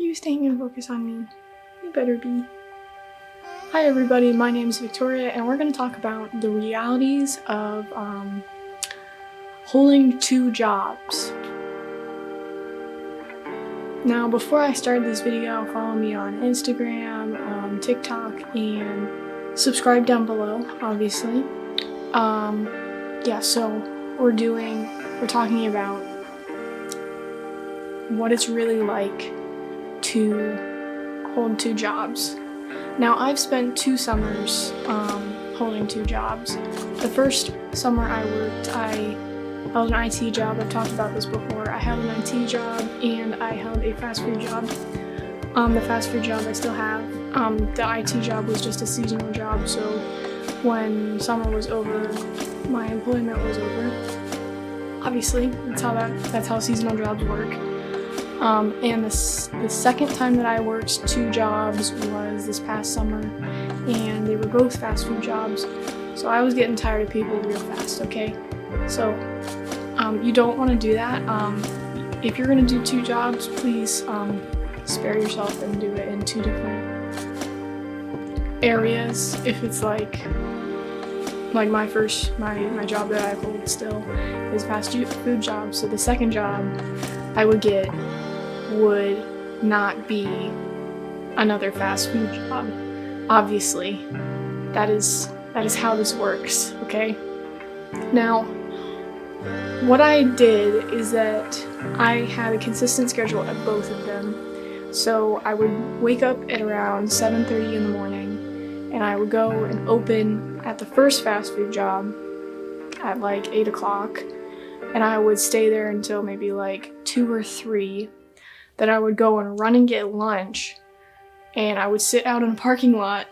you staying in focus on me? You better be. Hi everybody, my name is Victoria and we're going to talk about the realities of holding two jobs. Now before I start this video, follow me on Instagram, TikTok, and subscribe down below, obviously. Yeah, so we're talking about what it's really like to hold two jobs. Now, I've spent 2 summers holding 2 jobs. The first summer I worked, I held an IT job. I've talked about this before. I held an IT job and I held a fast food job. The fast food job I still have. The IT job was just a seasonal job, so when summer was over, my employment was over. Obviously, that's how seasonal jobs work. And the second time that I worked 2 jobs was this past summer, and they were both fast food jobs. So I was getting tired of people real fast, okay? So you don't want to do that. If you're going to do 2 jobs, please spare yourself and do it in 2 different areas. If it's like my job that I hold still is fast food job, so the second job I would get would not be another fast food job. Obviously, that is how this works, okay? Now, what I did is that I had a consistent schedule at both of them. So I would wake up at around 7:30 in the morning, and I would go and open at the first fast food job at like 8 o'clock, and I would stay there until maybe like 2 or 3. Then I would go and run and get lunch, and I would sit out in a parking lot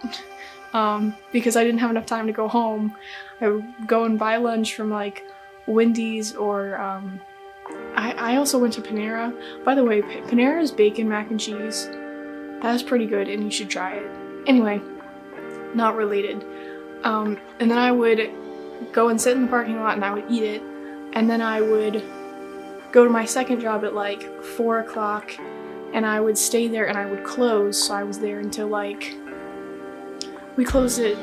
because I didn't have enough time to go home. I would go and buy lunch from like Wendy's or I also went to Panera. By the way, Panera's bacon mac and cheese, that's pretty good and you should try it. Anyway, not related. And then I would go and sit in the parking lot and I would eat it, and then I would go to my second job at like 4 o'clock, and I would stay there and I would close, so I was there until like, we closed at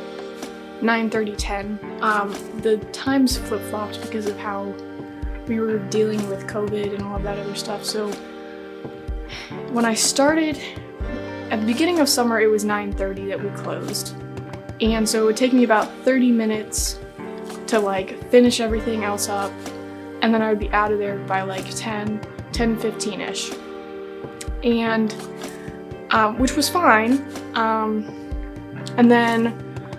9:30, 10. The times flip-flopped because of how we were dealing with COVID and all of that other stuff. So when I started, at the beginning of summer, it was 9:30 that we closed. And so it would take me about 30 minutes to like finish everything else up, and then I would be out of there by like 10:15-ish. And, which was fine. And then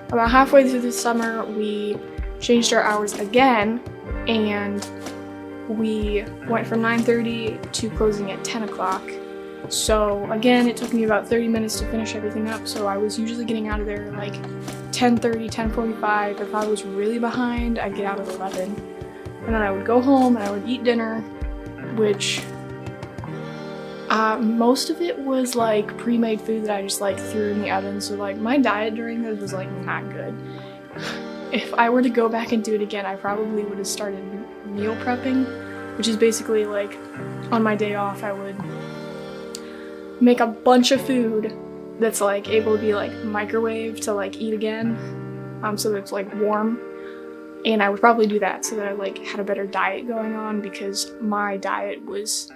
about halfway through the summer, we changed our hours again, and we went from 9:30 to closing at 10 o'clock. So again, it took me about 30 minutes to finish everything up, so I was usually getting out of there like 10:30, 10:45. If I was really behind, I'd get out at 11. And then I would go home and I would eat dinner, which most of it was like pre-made food that I just like threw in the oven. So like my diet during this was like not good. If I were to go back and do it again, I probably would have started meal prepping, which is basically like on my day off I would make a bunch of food that's like able to be like microwaved to like eat again, so that it's like warm. And I would probably do that so that I like had a better diet going on, because my diet was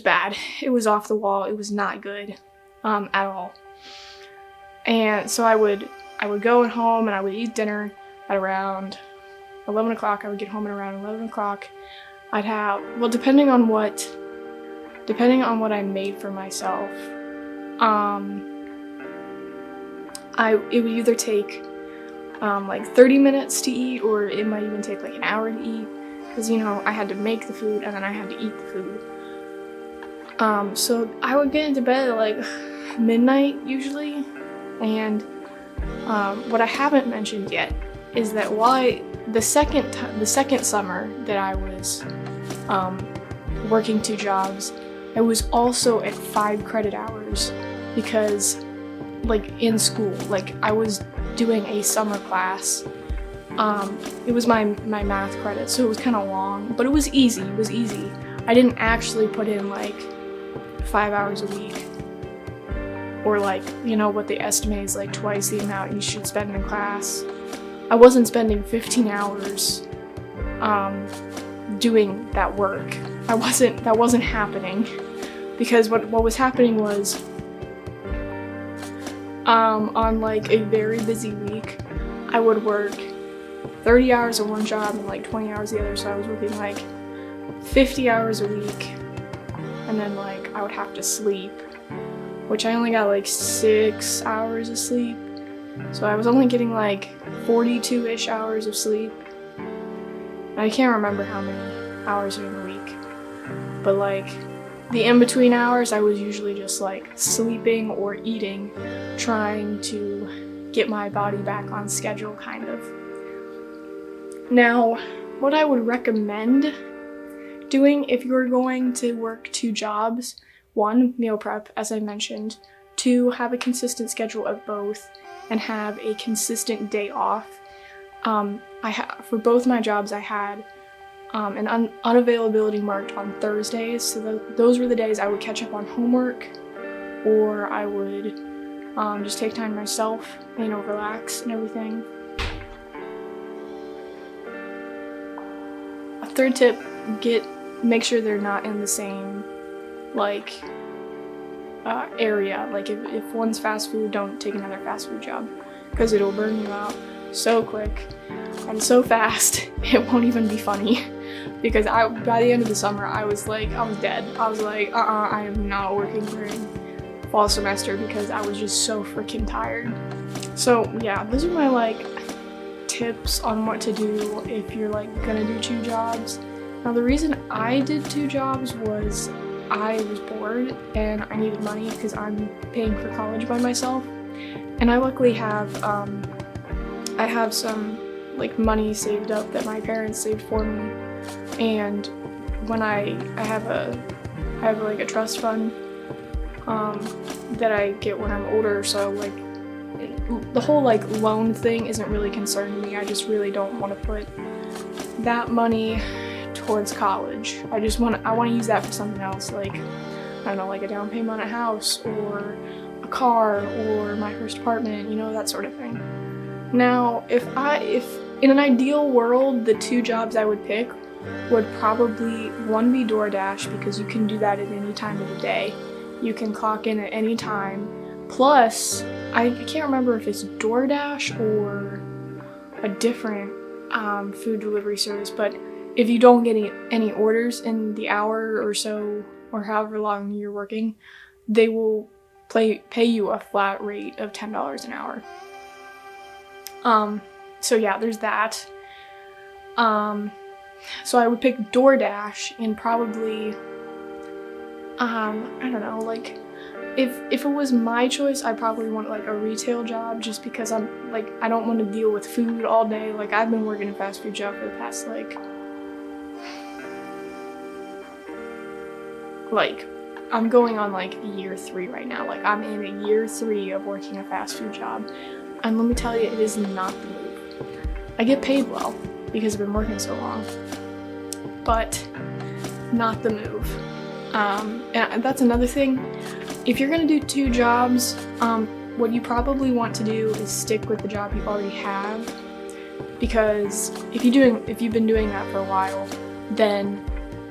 bad. It was off the wall. It was not good at all. And so I would go home and I would eat dinner at around 11 o'clock. I would get home at around 11 o'clock. I'd have, well, depending on what I made for myself, it would either take like 30 minutes to eat, or it might even take like an hour to eat, because you know I had to make the food and then I had to eat the food. So I would get into bed at like midnight usually. And what I haven't mentioned yet is that the second summer that I was working 2 jobs, I was also at 5 credit hours, because like in school, like I was doing a summer class. It was my math credit, so it was kind of long, but it was easy. I didn't actually put in like 5 hours a week, or like, you know, what they estimate is like twice the amount you should spend in class. I wasn't spending 15 hours doing that work. That wasn't happening, because what was happening was on like a very busy week, I would work 30 hours at one job and like 20 hours the other, so I was working like 50 hours a week, and then like I would have to sleep, which I only got like 6 hours of sleep, so I was only getting like 42-ish hours of sleep. I can't remember how many hours are in the week, but like the in-between hours I was usually just like sleeping or eating, trying to get my body back on schedule, kind of. Now, what I would recommend doing if you're going to work 2 jobs: 1, meal prep, as I mentioned; 2, have a consistent schedule of both and have a consistent day off. For both my jobs, I had an unavailability marked on Thursdays, so those were the days I would catch up on homework, or I would just take time to myself, you know, relax and everything. A third tip, make sure they're not in the same like area. Like if one's fast food, don't take another fast food job, because it'll burn you out so quick and so fast it won't even be funny. Because by the end of the summer I was dead. I was like, I am not working during fall semester, because I was just so freaking tired. So yeah, those are my like tips on what to do if you're like gonna do 2 jobs. Now the reason I did 2 jobs was I was bored and I needed money, because I'm paying for college by myself, and I luckily have I have some like money saved up that my parents saved for me, and when I have like a trust fund that I get when I'm older, so like the whole like loan thing isn't really concerning me. I just really don't want to put that money towards college. I want to use that for something else, like I don't know, like a down payment on a house or a car or my first apartment, you know, that sort of thing. Now, if in an ideal world, the 2 jobs I would pick would probably, 1, be DoorDash, because you can do that at any time of the day. You can clock in at any time. Plus, I can't remember if it's DoorDash or a different food delivery service, but if you don't get any orders in the hour or so, or however long you're working, they will pay you a flat rate of $10 an hour. So yeah, there's that. So I would pick DoorDash, and probably, I don't know, like, if it was my choice, I probably want like a retail job, just because I'm like, I don't want to deal with food all day. Like, I've been working a fast food job for the past like I'm going on like year 3 right now. Like, I'm in a year 3 of working a fast food job, and let me tell you, it is not the move. I get paid well because I've been working so long, but not the move. And that's another thing. If you're gonna do 2 jobs, what you probably want to do is stick with the job you already have, because if you've been doing that for a while, then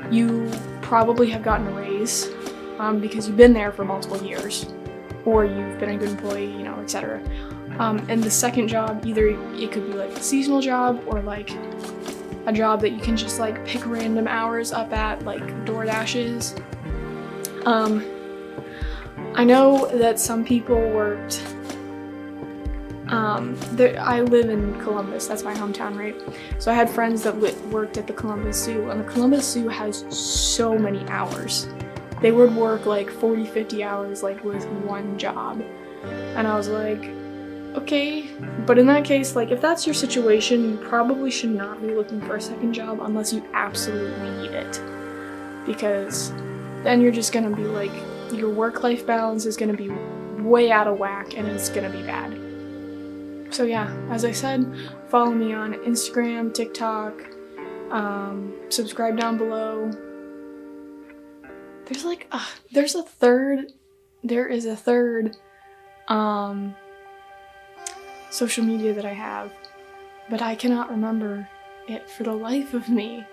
you probably have gotten a raise, because you've been there for multiple years, or you've been a good employee, you know, etc. And the second job, either it could be like a seasonal job, or like a job that you can just like pick random hours up at, like DoorDash's. I know that some people worked, I live in Columbus, that's my hometown, right? So I had friends that worked at the Columbus Zoo, and the Columbus Zoo has so many hours. They would work like 40, 50 hours like with one job. And I was like, okay, but in that case, like, if that's your situation, you probably should not be looking for a second job unless you absolutely need it, because then you're just gonna be like, your work-life balance is gonna be way out of whack, and it's gonna be bad. So yeah, as I said, follow me on Instagram, TikTok, subscribe down below. There's like, there is a third social media that I have, but I cannot remember it for the life of me.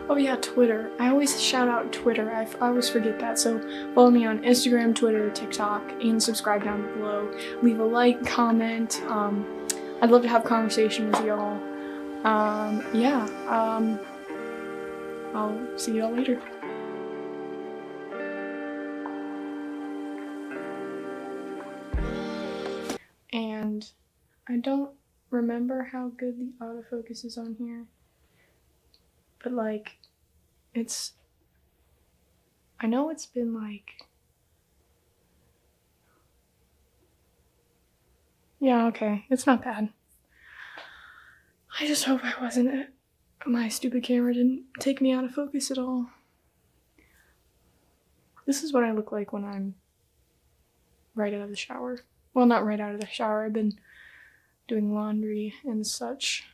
Oh yeah, Twitter. I always shout out Twitter. I always forget that. So follow me on Instagram, Twitter, TikTok, and subscribe down below. Leave a like, comment. I'd love to have a conversation with y'all. I'll see y'all later. And I don't remember how good the autofocus is on here. But like, I know it's been like, yeah, okay, it's not bad. I just hope my stupid camera didn't take me out of focus at all. This is what I look like when I'm right out of the shower. Well, not right out of the shower, I've been doing laundry and such.